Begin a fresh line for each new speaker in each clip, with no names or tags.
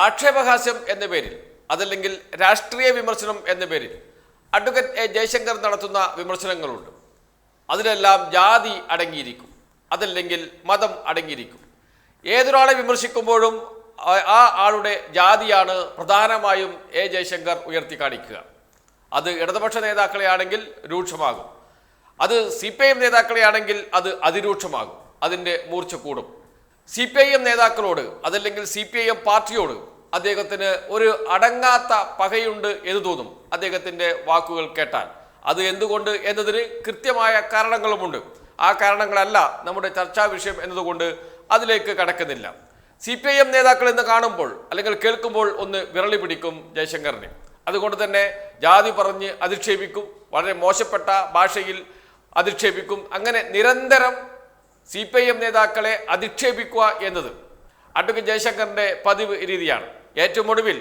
ആക്ഷേപഹാസ്യം എന്ന പേരിൽ അതല്ലെങ്കിൽ രാഷ്ട്രീയ വിമർശനം എന്ന പേരിൽ അഡ്വക്കേറ്റ് എ ജയശങ്കർ നടത്തുന്ന വിമർശനങ്ങളുണ്ട്. അതിലെല്ലാം ജാതി അടങ്ങിയിരിക്കും, അതല്ലെങ്കിൽ മതം അടങ്ങിയിരിക്കും. ഏതൊരാളെ വിമർശിക്കുമ്പോഴും ആ ആളുടെ ജാതിയാണ് പ്രധാനമായും എ ജയശങ്കർ ഉയർത്തി കാണിക്കുക. അത് ഇടതുപക്ഷ നേതാക്കളെ ആണെങ്കിൽ രൂക്ഷമാകും, അത് CPIM നേതാക്കളെ ആണെങ്കിൽ അത് അതിരൂക്ഷമാകും, അതിൻ്റെ മൂർച്ച കൂടും. CPIM നേതാക്കളോട് അതല്ലെങ്കിൽ CPIM പാർട്ടിയോട് അദ്ദേഹത്തിന് ഒരു അടങ്ങാത്ത പകയുണ്ട് എന്ന് തോന്നും അദ്ദേഹത്തിൻ്റെ വാക്കുകൾ കേട്ടാൽ. അത് എന്തുകൊണ്ട് എന്നതിന് കൃത്യമായ കാരണങ്ങളുമുണ്ട്. ആ കാരണങ്ങളല്ല നമ്മുടെ ചർച്ചാ വിഷയം എന്നതുകൊണ്ട് അതിലേക്ക് കടക്കുന്നില്ല. CPIM നേതാക്കൾ എന്ന് കാണുമ്പോൾ അല്ലെങ്കിൽ കേൾക്കുമ്പോൾ ഒന്ന് വിരളി പിടിക്കും ജയശങ്കറിനെ. അതുകൊണ്ട് തന്നെ ജാതി പറഞ്ഞ് അധിക്ഷേപിക്കും, വളരെ മോശപ്പെട്ട ഭാഷയിൽ അധിക്ഷേപിക്കും. അങ്ങനെ നിരന്തരം CPIM നേതാക്കളെ അധിക്ഷേപിക്കുക എന്നത് അഡ്വക്കേറ്റ് ജയശങ്കറിന്റെ പതിവ് രീതിയാണ്. ഏറ്റവും ഒടുവിൽ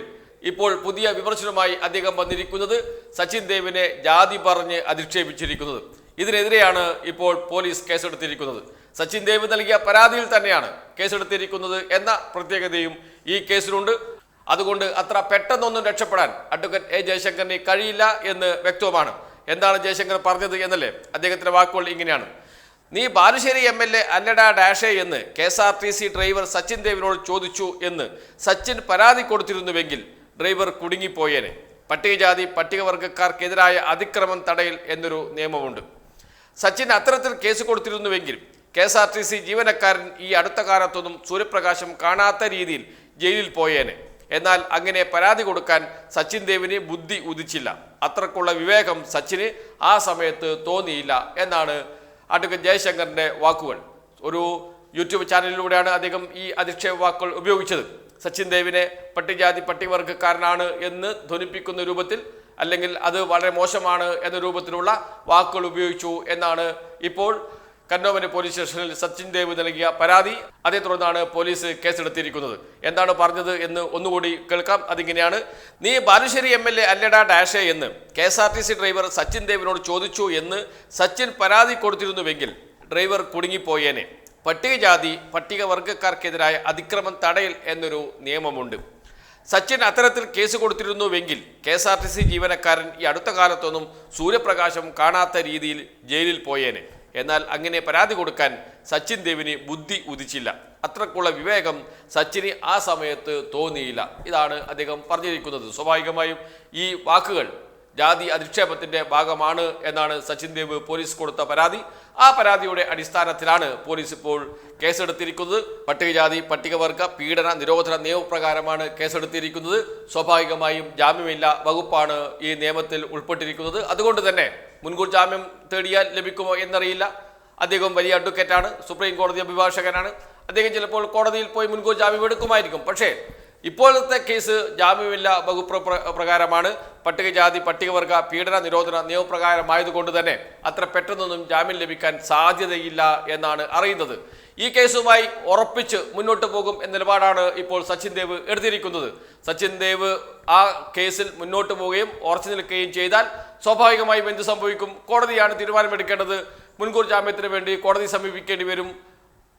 ഇപ്പോൾ പുതിയ വിമർശനവുമായി അദ്ദേഹം വന്നിരിക്കുന്നത് സച്ചിൻ ദേവിനെ ജാതി പറഞ്ഞ് അധിക്ഷേപിച്ചിരിക്കുന്നത്. ഇതിനെതിരെയാണ് ഇപ്പോൾ പോലീസ് കേസെടുത്തിരിക്കുന്നത്. സച്ചിൻ ദേവ് നൽകിയ പരാതിയിൽ തന്നെയാണ് കേസെടുത്തിരിക്കുന്നത് എന്ന പ്രത്യേകതയും ഈ കേസിലുണ്ട്. അതുകൊണ്ട് അത്ര പെട്ടെന്നൊന്നും രക്ഷപ്പെടാൻ അഡ്വക്കേറ്റ് എ ജയശങ്കറിന് കഴിയില്ല എന്ന് വ്യക്തമാണ്. എന്താണ് ജയശങ്കർ പറഞ്ഞത് എന്നല്ലേ? അദ്ദേഹത്തിന്റെ വാക്കുകൾ ഇങ്ങനെയാണ്: നീ ബാലുശ്ശേരി MLA അല്ലടാ ഡാഷേ എന്ന് KSRTC ഡ്രൈവർ സച്ചിൻ ദേവിനോട് ചോദിച്ചു എന്ന് സച്ചിൻ പരാതി കൊടുത്തിരുന്നുവെങ്കിൽ ഡ്രൈവർ കുടുങ്ങിപ്പോയേനെ. പട്ടികജാതി പട്ടികവർഗക്കാർക്കെതിരായ അതിക്രമം തടയൽ എന്നൊരു നിയമമുണ്ട്. സച്ചിൻ അത്തരത്തിൽ കേസ് കൊടുത്തിരുന്നുവെങ്കിൽ KSRTC ജീവനക്കാരൻ ഈ അടുത്ത കാലത്തൊന്നും സൂര്യപ്രകാശം കാണാത്ത രീതിയിൽ ജയിലിൽ പോയേനെ. എന്നാൽ അങ്ങനെ പരാതി കൊടുക്കാൻ സച്ചിൻ ദേവിന് ബുദ്ധി ഉദിച്ചില്ല. അത്രക്കുള്ള വിവേകം സച്ചിന് ആ സമയത്ത് തോന്നിയില്ല എന്നാണ് അഡ്വക്കേറ്റ് ജയശങ്കറിന്റെ വാക്കുകൾ. ഒരു യൂട്യൂബ് ചാനലിലൂടെയാണ് അദ്ദേഹം ഈ അധിക്ഷേപ വാക്കുകൾ ഉപയോഗിച്ചത്. സച്ചിൻ ദേവിനെ പട്ടികജാതി പട്ടികവർഗക്കാരനാണ് എന്ന് ധ്വനിപ്പിക്കുന്ന രൂപത്തിൽ അല്ലെങ്കിൽ അത് വളരെ മോശമാണ് എന്ന രൂപത്തിലുള്ള വാക്കുകൾ ഉപയോഗിച്ചു എന്നാണ് ഇപ്പോൾ കന്റോൺമെന്റ് പോലീസ് സ്റ്റേഷനിൽ സച്ചിൻ ദേവ് നൽകിയ പരാതി. അതേ തുടർന്നാണ് പോലീസ് കേസെടുത്തിരിക്കുന്നത്. എന്താണ് പറഞ്ഞത് എന്ന് ഒന്നുകൂടി കേൾക്കാം. അതിങ്ങനെയാണ്: നീ ബാലുശ്ശേരി MLA അല്ലടാ ഡാഷേ എന്ന് KSRTC ഡ്രൈവർ സച്ചിൻ ദേവിനോട് ചോദിച്ചു എന്ന് സച്ചിൻ പരാതി കൊടുത്തിരുന്നുവെങ്കിൽ ഡ്രൈവർ കുടുങ്ങിപ്പോയേനെ. പട്ടികജാതി പട്ടികവർഗക്കാർക്കെതിരായ അതിക്രമം തടയൽ എന്നൊരു നിയമമുണ്ട്. സച്ചിൻ അത്തരത്തിൽ കേസ് കൊടുത്തിരുന്നുവെങ്കിൽ KSRTC ജീവനക്കാരൻ ഈ അടുത്ത കാലത്തൊന്നും സൂര്യപ്രകാശം കാണാത്ത രീതിയിൽ ജയിലിൽ പോയേനെ. എന്നാൽ അങ്ങനെ പരാതി കൊടുക്കാൻ സച്ചിൻ ദേവിന് ബുദ്ധി ഉദിച്ചില്ല. അത്രക്കുള്ള വിവേകം സച്ചിന് ആ സമയത്ത് തോന്നിയില്ല. ഇതാണ് അദ്ദേഹം പറഞ്ഞിരിക്കുന്നത്. സ്വാഭാവികമായും ഈ വാക്കുകൾ ജാതി അധിക്ഷേപത്തിന്റെ ഭാഗമാണ് എന്നാണ് സച്ചിൻ ദേവ് പോലീസ് കൊടുത്ത പരാതി. ആ പരാതിയുടെ അടിസ്ഥാനത്തിലാണ് പോലീസ് ഇപ്പോൾ കേസെടുത്തിരിക്കുന്നത്. പട്ടികജാതി പട്ടികവർഗ പീഡന നിരോധന നിയമപ്രകാരമാണ് കേസെടുത്തിരിക്കുന്നത്. സ്വാഭാവികമായും ജാമ്യമില്ല വകുപ്പാണ് ഈ നിയമത്തിൽ ഉൾപ്പെട്ടിരിക്കുന്നത്. അതുകൊണ്ട് തന്നെ മുൻകൂർ ജാമ്യം തേടിയാൽ ലഭിക്കുമോ എന്നറിയില്ല. അദ്ദേഹം വലിയ അഡ്വക്കേറ്റാണ്, സുപ്രീം കോടതി അഭിഭാഷകനാണ്. അദ്ദേഹം ചിലപ്പോൾ കോടതിയിൽ പോയി മുൻകൂർ ജാമ്യം എടുക്കുമായിരിക്കും. പക്ഷേ ഇപ്പോഴത്തെ കേസ് ജാമ്യമില്ല വകുപ്പ് പ്രകാരമാണ്. പട്ടികജാതി പട്ടികവർഗ പീഡന നിരോധന നിയമപ്രകാരമായതുകൊണ്ട് തന്നെ അത്ര പെട്ടെന്നൊന്നും ജാമ്യം ലഭിക്കാൻ സാധ്യതയില്ല എന്നാണ് അറിയുന്നത്. ഈ കേസുമായി ഉറപ്പിച്ച് മുന്നോട്ട് പോകും എന്ന നിലപാടാണ് ഇപ്പോൾ സച്ചിൻ ദേവ് എടുത്തിരിക്കുന്നത്. സച്ചിൻ ദേവ് ആ കേസിൽ മുന്നോട്ട് പോവുകയും ഉറച്ചു നിൽക്കുകയും ചെയ്താൽ സ്വാഭാവികമായും എന്ത് സംഭവിക്കും? കോടതിയാണ് തീരുമാനമെടുക്കേണ്ടത്. മുൻകൂർ ജാമ്യത്തിന് വേണ്ടി കോടതി സമീപിക്കേണ്ടി വരും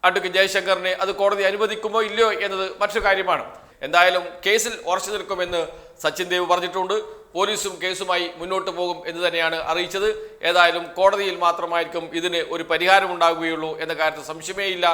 അഡ്വക്കേറ്റ് ജയശങ്കറിനെ. അത് കോടതി അനുവദിക്കുമോ ഇല്ലയോ എന്നത് മറ്റൊരു കാര്യമാണ്. എന്തായാലും കേസിൽ ഉറച്ചു നിൽക്കുമെന്ന് സച്ചിൻ ദേവ് പറഞ്ഞിട്ടുണ്ട്. പോലീസും കേസുമായി മുന്നോട്ട് പോകും എന്ന് തന്നെയാണ് അറിയിച്ചത്. ഏതായാലും കോടതിയിൽ മാത്രമായിരിക്കും ഇതിന് ഒരു പരിഹാരമുണ്ടാകുകയുള്ളൂ എന്ന കാര്യത്തിൽ സംശയമേയില്ല.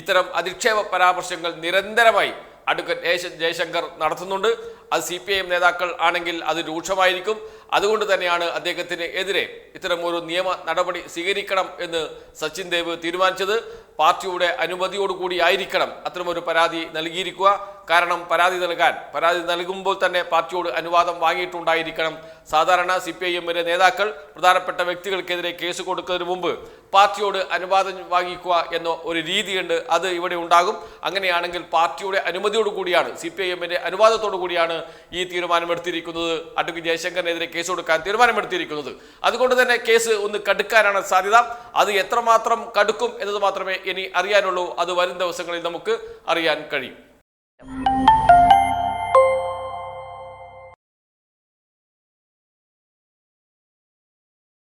ഇത്തരം അധിക്ഷേപ പരാമർശങ്ങൾ നിരന്തരമായി അഡ്വക്കേറ്റ് ജയശങ്കർ നടത്തുന്നുണ്ട്. അത് CPIM നേതാക്കൾ ആണെങ്കിൽ അത് രൂക്ഷമായിരിക്കും. അതുകൊണ്ട് തന്നെയാണ് അദ്ദേഹത്തിന് എതിരെ ഇത്തരം ഒരു നിയമ നടപടി സ്വീകരിക്കണം എന്ന് സച്ചിൻ ദേവ് തീരുമാനിച്ചത്. പാർട്ടിയുടെ അനുമതിയോടുകൂടി ആയിരിക്കണം അത്തരമൊരു പരാതി നൽകിയിരിക്കുക. കാരണം പരാതി നൽകുമ്പോൾ തന്നെ പാർട്ടിയോട് അനുവാദം വാങ്ങിയിട്ടുണ്ടായിരിക്കണം. സാധാരണ CPIM-ലെ നേതാക്കൾ പ്രധാനപ്പെട്ട വ്യക്തികൾക്കെതിരെ കേസ് കൊടുക്കുന്നതിന് മുമ്പ് പാർട്ടിയോട് അനുവാദം വാങ്ങിക്കുക എന്ന ഒരു രീതിയുണ്ട്. അത് ഇവിടെ ഉണ്ടാകും. അങ്ങനെയാണെങ്കിൽ പാർട്ടിയുടെ അനുമതിയോടുകൂടിയാണ്, CPIM-ന്റെ അനുവാദത്തോടു കൂടിയാണ് ഈ തീരുമാനമെടുത്തിരിക്കുന്നത്. അഡ്വക്കേറ്റ് ജയശങ്കറിനെതിരെ കേസ് കൊടുക്കാൻ തീരുമാനമെടുത്തിരിക്കുന്നത്. അതുകൊണ്ട് തന്നെ കേസ് ഒന്ന് കടുക്കാനാണ് സാധ്യത. അത് എത്രമാത്രം കടുക്കും എന്നത് മാത്രമേ ഇനി അറിയാനുള്ളൂ. അത് വരും ദിവസങ്ങളിൽ നമുക്ക് അറിയാൻ കഴിയും.